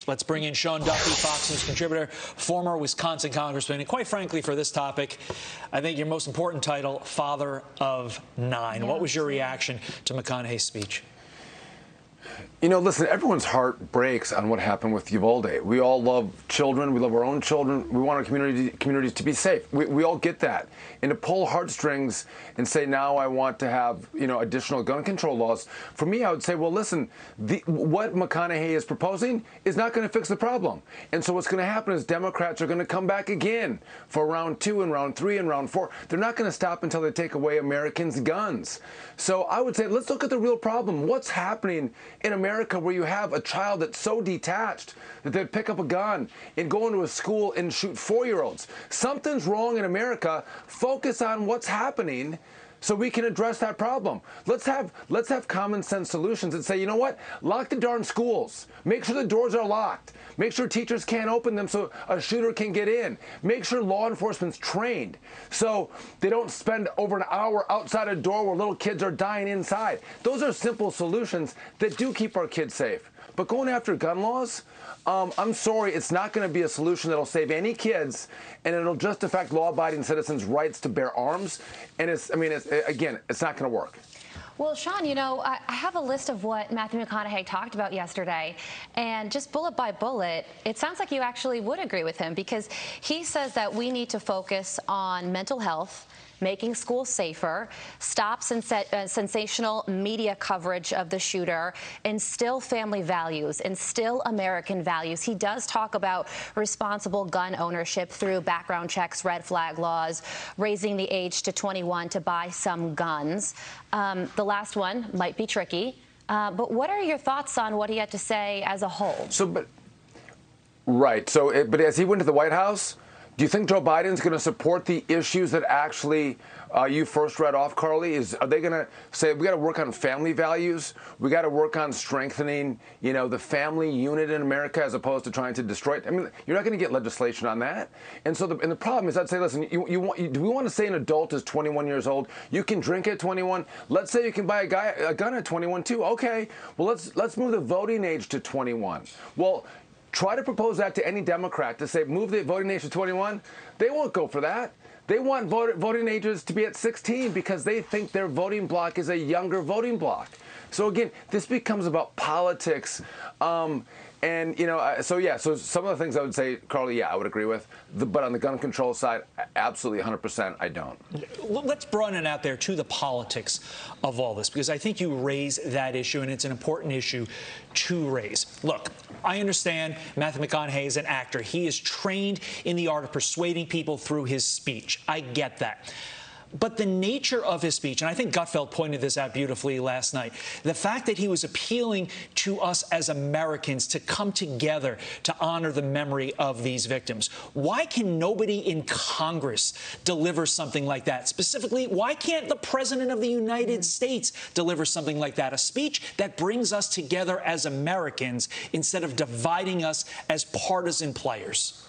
Let's bring in Sean Duffy, Fox News contributor, former Wisconsin congressman, and quite frankly, for this topic, I think your most important title, Father of Nine. What was your reaction to McConaughey's speech? You know, listen, everyone's heart breaks on what happened with Uvalde. We all love children. We love our own children. We want our communities to be safe. We all get that. And to pull heartstrings and say, now I want to have, additional gun control laws, for me, I would say, well, listen, what McConaughey is proposing is not going to fix the problem. And so what's going to happen is Democrats are going to come back again for round 2 and round 3 and round 4. They're not going to stop until they take away Americans' guns. So I would say, let's look at the real problem. What's happening in America where you have a child that's so detached that they'd pick up a gun and go into a school and shoot 4-year-olds? Something's wrong in America. Focus on what's happening so we can address that problem. Let's have common sense solutions and say, you know what? Lock the darn schools. Make sure the doors are locked. Make sure teachers can't open them so a shooter can get in. Make sure law enforcement's trained so they don't spend over an hour outside a door where little kids are dying inside. Those are simple solutions that do keep our kids safe. But going after gun laws, I'm sorry, it's not going to be a solution that'll save any kids, and it'll just affect law-abiding citizens' rights to bear arms. And it's not going to work. Well, Sean, I have a list of what Matthew McConaughey talked about yesterday, and just bullet by bullet, it sounds like you actually would agree with him, because he says that we need to focus on mental health, making schools safer, stop sensational media coverage of the shooter, instill family values, instill American values. He does talk about responsible gun ownership through background checks, red flag laws, raising the age to 21 to buy some guns. The last one might be tricky, but what are your thoughts on what he had to say as a whole? But as he went to the White House, do you think Joe Biden's going to support the issues that actually you first read off, Carly? Are they going to say we got to work on family values? We got to work on strengthening, the family unit in America as opposed to trying to destroy it? I mean, you're not going to get legislation on that. And so the problem is, I'd say, listen, do we want to say an adult is 21 years old? You can drink at 21. Let's say you can buy a gun at 21 too. Okay, well let's move the voting age to 21. Well, try to propose that to any Democrat to say move the voting age to 21. They won't go for that. They want voting ages to be at 16 because they think their voting bloc is a younger voting bloc. So again, this becomes about politics. So some of the things I would say, Carly, I would agree with. But on the gun control side, absolutely 100%, I don't. Let's broaden it out there to the politics of all this, because I think you raise that issue, and it's an important issue to raise. Look, I understand Matthew McConaughey is an actor. He is trained in the art of persuading people through his speech. I get that. But the nature of his speech, and I think Gutfeld pointed this out beautifully last night, the fact that he was appealing to us as Americans to come together to honor the memory of these victims. Why can nobody in Congress deliver something like that? Specifically, why can't the President of the United States deliver something like that? A speech that brings us together as Americans instead of dividing us as partisan players.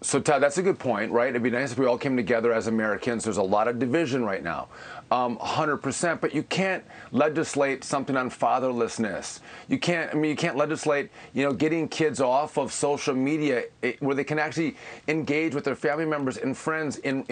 So, Todd, that's a good point, right? It'd be nice if we all came together as Americans. There's a lot of division right now, 100%. But you can't legislate something on fatherlessness. You can't legislate, getting kids off of social media where they can actually engage with their family members and friends in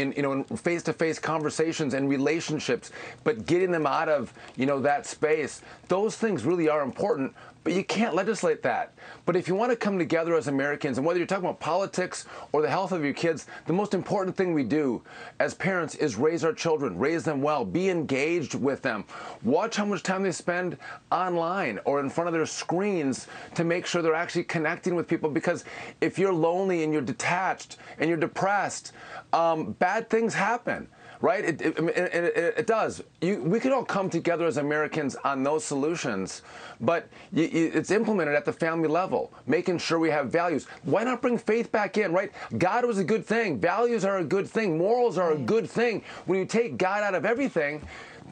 face-to-face conversations and relationships. But getting them out of, that space, those things really are important. But you can't legislate that. But if you want to come together as Americans, and whether you're talking about politics or the health of your kids, the most important thing we do as parents is raise our children, raise them well, be engaged with them. Watch how much time they spend online or in front of their screens to make sure they're actually connecting with people. Because if you're lonely and you're detached and you're depressed, bad things happen. Right? It does. We could all come together as Americans on those solutions, but it's implemented at the family level, making sure we have values. Why not bring faith back in, right? God was a good thing. Values are a good thing. Morals are a good thing. When you take God out of everything,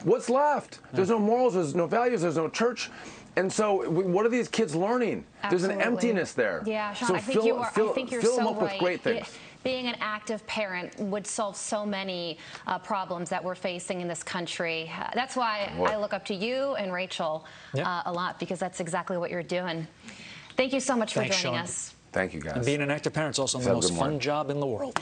what's left? There's no morals, there's no values, there's no church. And so what are these kids learning? Absolutely. There's an emptiness there. Yeah, Sean, so I think you're fill them so up with right. great things. Being an active parent would solve so many problems that we're facing in this country. That's why I look up to you and Rachel a lot, because that's exactly what you're doing. Thank you so much for Thanks, joining Sean. us. Thank you, guys. And being an active parent is also the most fun job in the world.